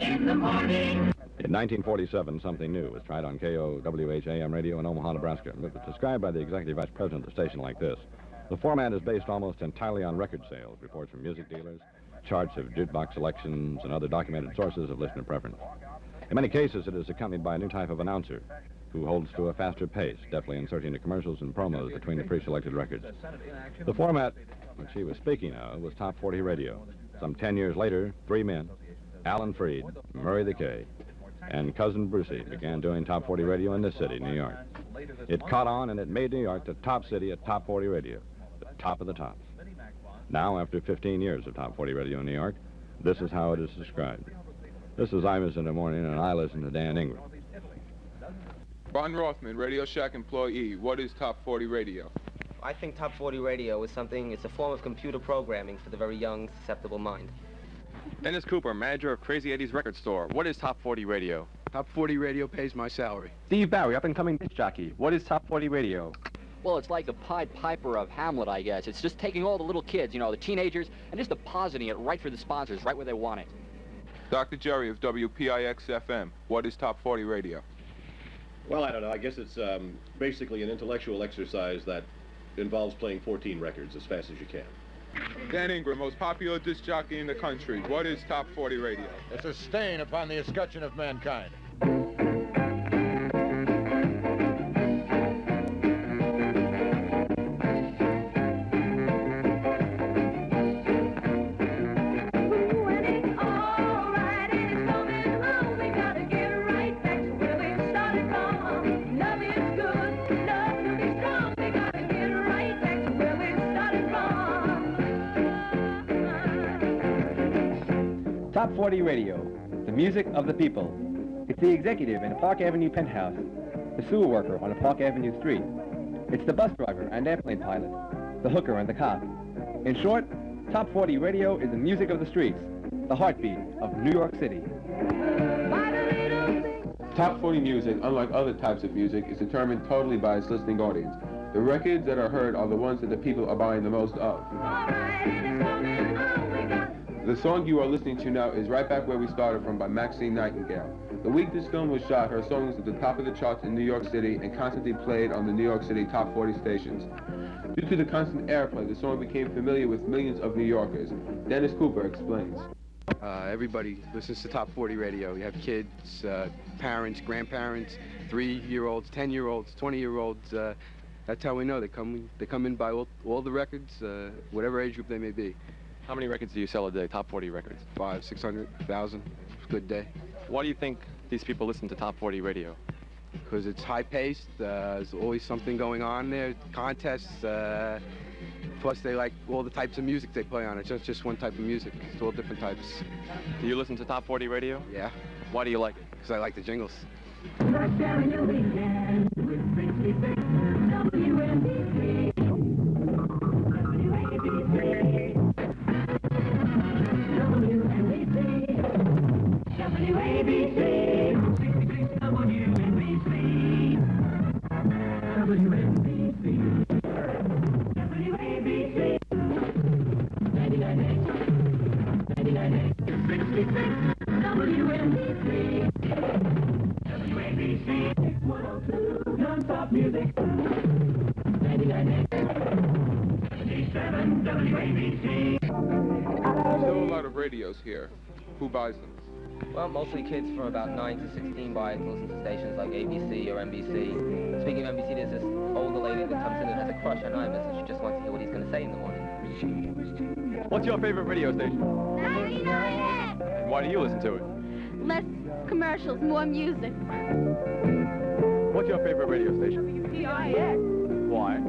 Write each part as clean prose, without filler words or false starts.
In the morning. In 1947, something new was tried on KOWH AM radio in Omaha, Nebraska. It was described by the executive vice president of the station like this. The format is based almost entirely on record sales, reports from music dealers, charts of jukebox selections, and other documented sources of listener preference. In many cases, it is accompanied by a new type of announcer who holds to a faster pace, deftly inserting the commercials and promos between the pre-selected records. The format which he was speaking of was Top 40 Radio. Some 10 years later, three men, Alan Freed, Murray the K, and Cousin Brucey began doing Top 40 Radio in this city, New York. It caught on, and it made New York the top city at Top 40 Radio, the top of the tops. Now, after 15 years of Top 40 Radio in New York, this is how it is described. This is Imus in the morning, and I listen to Dan Ingram. Ron Rothman, Radio Shack employee. What is Top 40 Radio? I think Top 40 Radio is it's a form of computer programming for the very young, susceptible mind. Dennis Cooper, manager of Crazy Eddie's Record Store. What is Top 40 Radio? Top 40 Radio pays my salary. Steve Barry, up-and-coming disc jockey. What is Top 40 Radio? Well, it's like the Pied Piper of Hamlet, I guess. It's just taking all the little kids, you know, the teenagers, and just depositing it right for the sponsors, right where they want it. Dr. Jerry of WPIX-FM. What is Top 40 Radio? Well, I don't know. I guess it's basically an intellectual exercise that involves playing 14 records as fast as you can. Dan Ingram, most popular disc jockey in the country. What is Top 40 Radio? It's a stain upon the escutcheon of mankind. Top 40 Radio, the music of the people. It's the executive in a Park Avenue penthouse, the sewer worker on a Park Avenue street. It's the bus driver and airplane pilot, the hooker and the cop. In short, Top 40 Radio is the music of the streets, the heartbeat of New York City. Top 40 music, unlike other types of music, is determined totally by its listening audience. The records that are heard are the ones that the people are buying the most of. The song you are listening to now is Right Back Where We Started From by Maxine Nightingale. The week this film was shot, her song was at the top of the charts in New York City and constantly played on the New York City Top 40 stations. Due to the constant airplay, the song became familiar with millions of New Yorkers. Dennis Cooper explains. Everybody listens to Top 40 Radio. You have kids, parents, grandparents, 3-year-olds, 10-year-olds, 20-year-olds. That's how we know. They come in by all the records, whatever age group they may be. How many records do you sell a day, Top 40 records? 500, 600,000. Good day. Why do you think these people listen to Top 40 Radio? Because it's high-paced. There's always something going on there. Contests. Plus, they like all the types of music they play on. It's not just one type of music. It's all different types. Do you listen to Top 40 Radio? Yeah. Why do you like it? Because I like the jingles. Still a lot of radios here. Who buys them? Well, mostly kids from about 9 to 16 buy it and listen to stations like ABC or NBC. Speaking of NBC, there's this older lady that comes in and has a crush on Imus, and she just wants to hear what he's going to say in the morning. What's your favorite radio station? 99. And why do you listen to it? Less commercials, more music. What's your favorite radio station? WPIX. Why?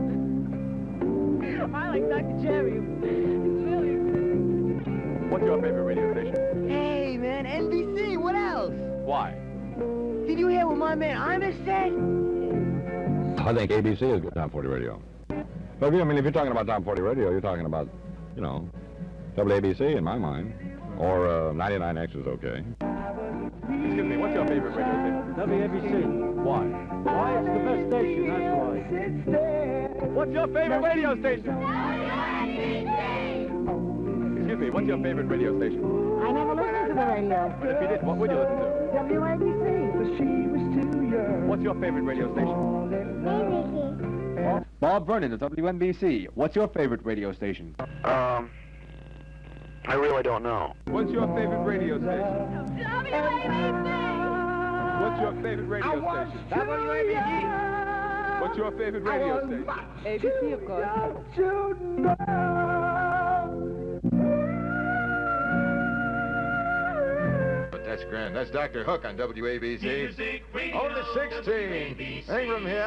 I like Dr. Jerry. He's really good. What's your favorite radio station? Hey, man, NBC, what else? Why? Did you hear what my man Imus said? I think ABC is good Top 40 Radio. But if you're talking about Top 40 Radio, you're talking about, WABC in my mind. Or 99X is okay. Excuse me, what's your favorite radio station? WABC. Why? Why? It's the best station, that's why. What's your favorite radio station? WABC. Excuse Excuse me, what's your favorite radio station? I never listened to the radio. But if you did, what would you listen to? WABC. What's your favorite radio station? ABC. Bob Vernon of WNBC. What's your favorite radio station? I really don't know. What's your favorite radio station? WABC. What's your favorite radio station? WABC. What's your favorite radio station? ABC, of course. But that's grand. That's Dr. Hook on WABC. On the 16. Ingram here.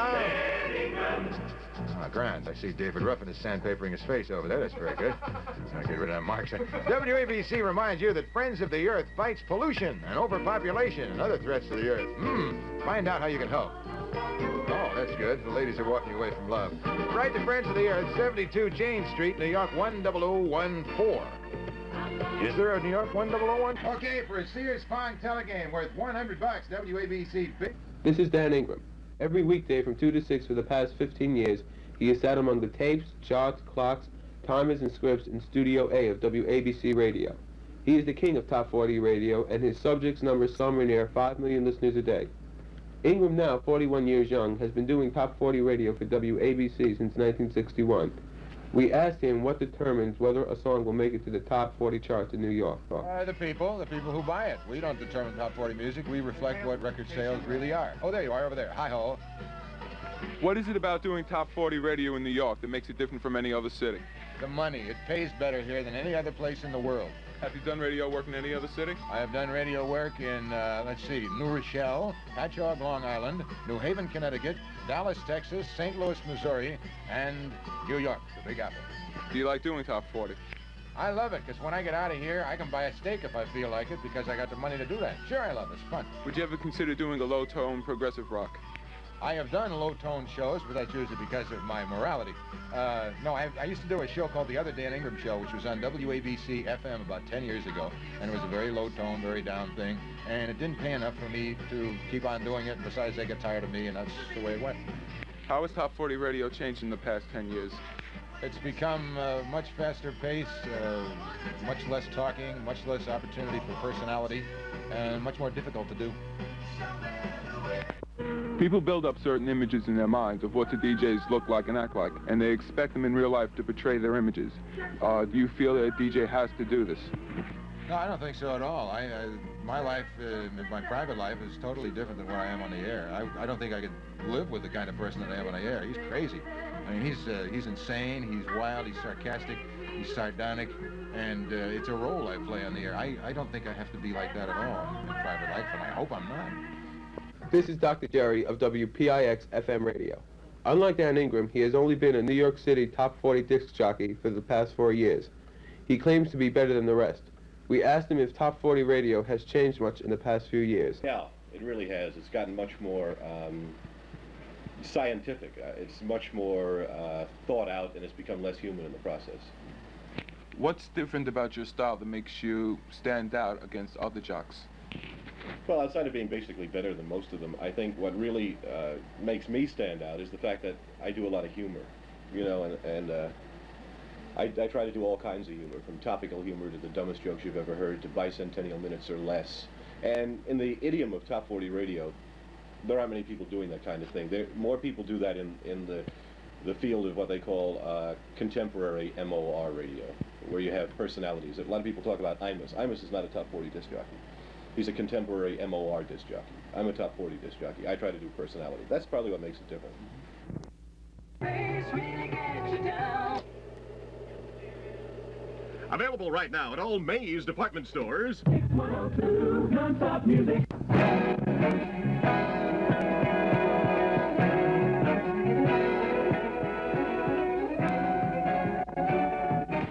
Ah, grand. I see David Ruffin is sandpapering his face over there. That's very good. I'll get rid of that mark. WABC reminds you that Friends of the Earth fights pollution and overpopulation and other threats to the Earth. Find out how you can help. Oh, that's good. The ladies are walking away from love. Write to Friends of the Earth, 72 Jane Street, New York 10014. Is there a New York 10014? Okay, for a Sears Pong telegame worth $100, WABC. This is Dan Ingram. Every weekday from 2 to 6 for the past 15 years, he has sat among the tapes, charts, clocks, timers, and scripts in Studio A of WABC Radio. He is the king of Top 40 Radio, and his subjects number somewhere near 5 million listeners a day. Ingram, now 41 years young, has been doing Top 40 Radio for WABC since 1961. We asked him what determines whether a song will make it to the Top 40 charts in New York. The people who buy it. We don't determine Top 40 music. We reflect what record sales really are. Oh, there you are, over there. Hi-ho. What is it about doing Top 40 radio in New York that makes it different from any other city? The money. It pays better here than any other place in the world. Have you done radio work in any other city? I have done radio work in, let's see, New Rochelle, Patchogue, Long Island, New Haven, Connecticut, Dallas, Texas, St. Louis, Missouri, and New York, the Big Apple. Do you like doing Top 40? I love it, because when I get out of here, I can buy a steak if I feel like it, because I got the money to do that. Sure, I love it. It's fun. Would you ever consider doing a low-tone progressive rock? I have done low-tone shows, but that's usually because of my morality. No, I used to do a show called The Other Dan Ingram Show, which was on WABC FM about 10 years ago, and it was a very low-tone, very down thing, and it didn't pay enough for me to keep on doing it. Besides, they got tired of me, and that's the way it went. How has Top 40 Radio changed in the past 10 years? It's become much faster pace, much less talking, much less opportunity for personality, and much more difficult to do. People build up certain images in their minds of what the DJs look like and act like, and they expect them in real life to portray their images. Do you feel that a DJ has to do this? No, I don't think so at all. My life, my private life, is totally different than where I am on the air. I don't think I could live with the kind of person that I am on the air. He's crazy. I mean, he's insane, he's wild, he's sarcastic, he's sardonic, and it's a role I play on the air. I don't think I have to be like that at all in private life, and I hope I'm not. This is Dr. Jerry of WPIX FM Radio. Unlike Dan Ingram, he has only been a New York City Top 40 disc jockey for the past 4 years. He claims to be better than the rest. We asked him if Top 40 Radio has changed much in the past few years. Yeah, it really has. It's gotten much more scientific. It's much more thought out, and it's become less human in the process. What's different about your style that makes you stand out against other jocks? Well, outside of being basically better than most of them, I think what really makes me stand out is the fact that I do a lot of humor, you know, and I try to do all kinds of humor, from topical humor to the dumbest jokes you've ever heard to bicentennial minutes or less. And in the idiom of Top 40 Radio, there aren't many people doing that kind of thing. More people do that in the field of what they call contemporary MOR radio, where you have personalities. A lot of people talk about Imus. Imus is not a Top 40 disc jockey. He's a contemporary MOR disc jockey. I'm a Top 40 disc jockey. I try to do personality. That's probably what makes it different. Available right now at all Mays department stores. Non-stop music.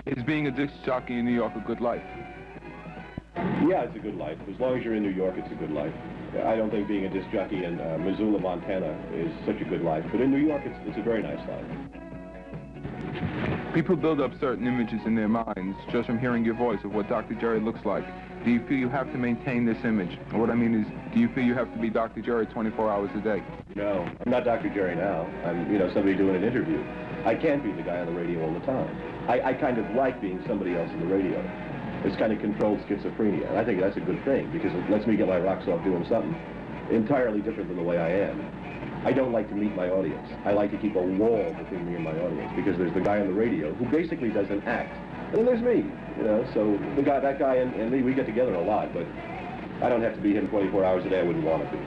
Is being a disc jockey in New York a good life? Yeah, it's a good life. As long as you're in New York, it's a good life. I don't think being a disc jockey in Missoula, Montana is such a good life. But in New York, it's a very nice life. People build up certain images in their minds just from hearing your voice of what Dr. Jerry looks like. Do you feel you have to maintain this image? What I mean is, do you feel you have to be Dr. Jerry 24 hours a day? No, I'm not Dr. Jerry now. I'm, somebody doing an interview. I can't be the guy on the radio all the time. I kind of like being somebody else in the radio. It's kind of controlled schizophrenia. And I think that's a good thing because it lets me get my rocks off doing something entirely different than the way I am. I don't like to meet my audience. I like to keep a wall between me and my audience because there's the guy on the radio who basically does an act. And then there's me, you know, so that guy and me, we get together a lot, but I don't have to be him 24 hours a day. I wouldn't want to be.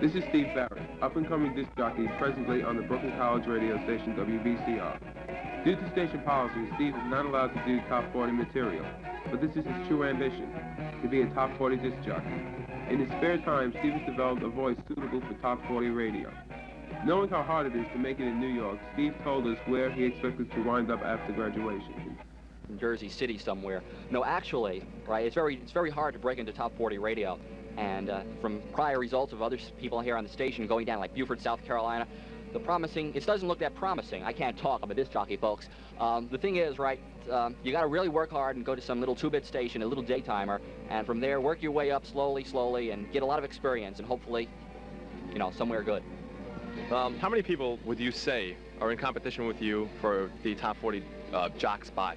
This is Steve Barrett, up-and-coming disc jockey presently on the Brooklyn College radio station WBCR. Due to station policy, Steve is not allowed to do top 40 material, but this is his true ambition, to be a top 40 disc jockey. In his spare time, Steve has developed a voice suitable for top 40 radio. Knowing how hard it is to make it in New York, Steve told us where he expected to wind up after graduation. In Jersey City somewhere. No, actually, right, it's very hard to break into top 40 radio. And from prior results of other people here on the station going down like Beaufort, South Carolina, it doesn't look that promising. I can't talk, I'm a disc jockey, folks. The thing is, right, you got to really work hard and go to some little 2-bit station, a little daytimer, and from there work your way up slowly, and get a lot of experience, and hopefully, you know, somewhere good. How many people would you say are in competition with you for the top 40 jock spot?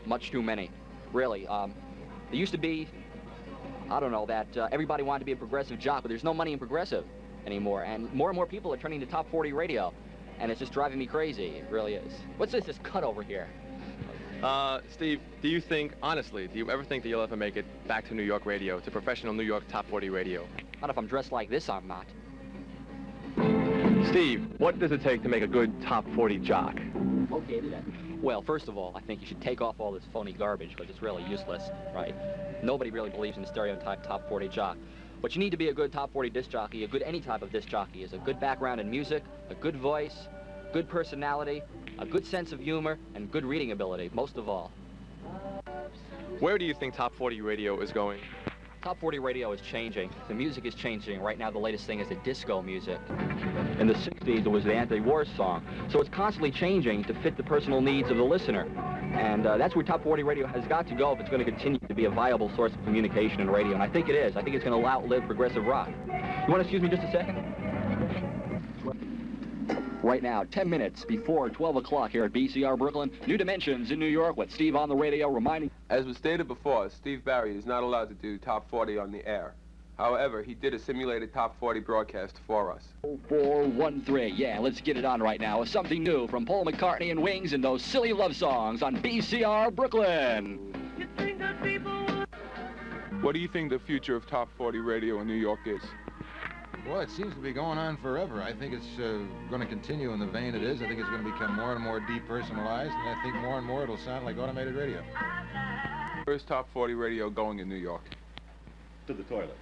Much too many, really. There used to be, I don't know, that everybody wanted to be a progressive jock, but there's no money in progressive anymore, and more people are turning to top 40 radio, and it's just driving me crazy. It really is. What's this cut over here? Steve, do you think, honestly, do you ever think that you'll ever make it back to New York radio, to professional New York top 40 radio? Not if I'm dressed like this, I'm not. Steve, what does it take to make a good top 40 jock? Okay, well, first of all, I think you should take off all this phony garbage because it's really useless, right? Nobody really believes in the stereotype top 40 jock. What you need to be a good top 40 disc jockey, a good any type of disc jockey, is a good background in music, a good voice, good personality, a good sense of humor, and good reading ability, most of all. Where do you think top 40 radio is going? Top 40 radio is changing. The music is changing. Right now, the latest thing is the disco music. In the 60s, it was the anti-war song. So it's constantly changing to fit the personal needs of the listener. And that's where top 40 radio has got to go if it's going to continue to be a viable source of communication in radio. And I think it is. I think it's going to outlive progressive rock. You want to excuse me just a second? Right now, 10 minutes before 12 o'clock here at BCR Brooklyn. New Dimensions in New York with Steve on the radio reminding... As was stated before, Steve Barrett is not allowed to do top 40 on the air. However, he did a simulated top 40 broadcast for us. 0413, yeah, let's get it on right now with something new from Paul McCartney and Wings and those silly love songs on BCR Brooklyn. What do you think the future of top 40 radio in New York is? Well, it seems to be going on forever. I think it's going to continue in the vein it is. I think it's going to become more and more depersonalized, and I think more and more it'll sound like automated radio. Where's top 40 radio going in New York? To the toilet.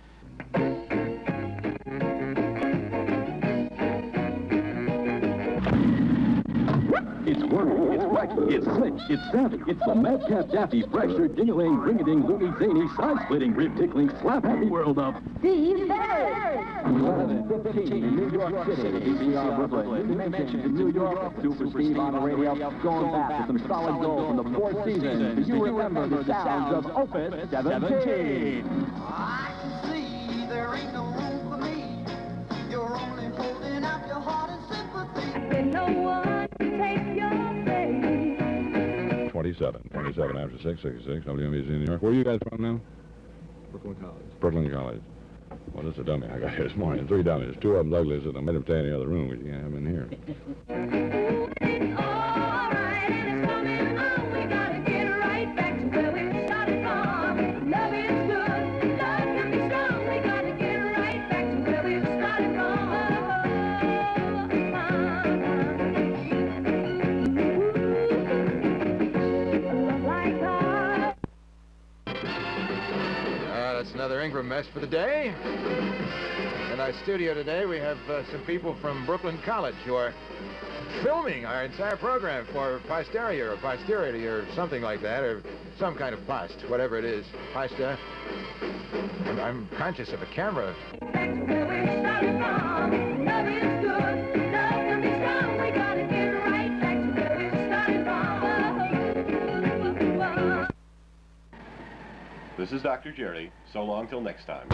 It's whirly, it's wacky, it's slick, it's savvy. It's the Madcap Daffy, fractured, ding-a-ling, ring-a-ding, loony, zany, side-splitting, rib-tickling, slap-happy world of Steve Barrett. 11:15 in New York City, BCR Brooklyn. New Dimensions in New York, Super Steve on the radio, going back to some solid gold from the 4th season. Do you remember the sounds of Opus 17? I can see there ain't no room for me. You're only holding out your heart and sympathy. And no one can take your place. 27 after 666, WMBC New York. Where are you guys from now? Brooklyn College. Brooklyn College. Well, this is a dummy I got here this morning. 3 dummies. 2 of them ugly, so I made them stay in the other room, but you can't have them in here. That's another Ingram mess for the day. In our studio today, we have some people from Brooklyn College who are filming our entire program for posterity or something like that, or some kind of post, whatever it is. Poster. I'm conscious of a camera. This is Dr. Jerry. So long till next time.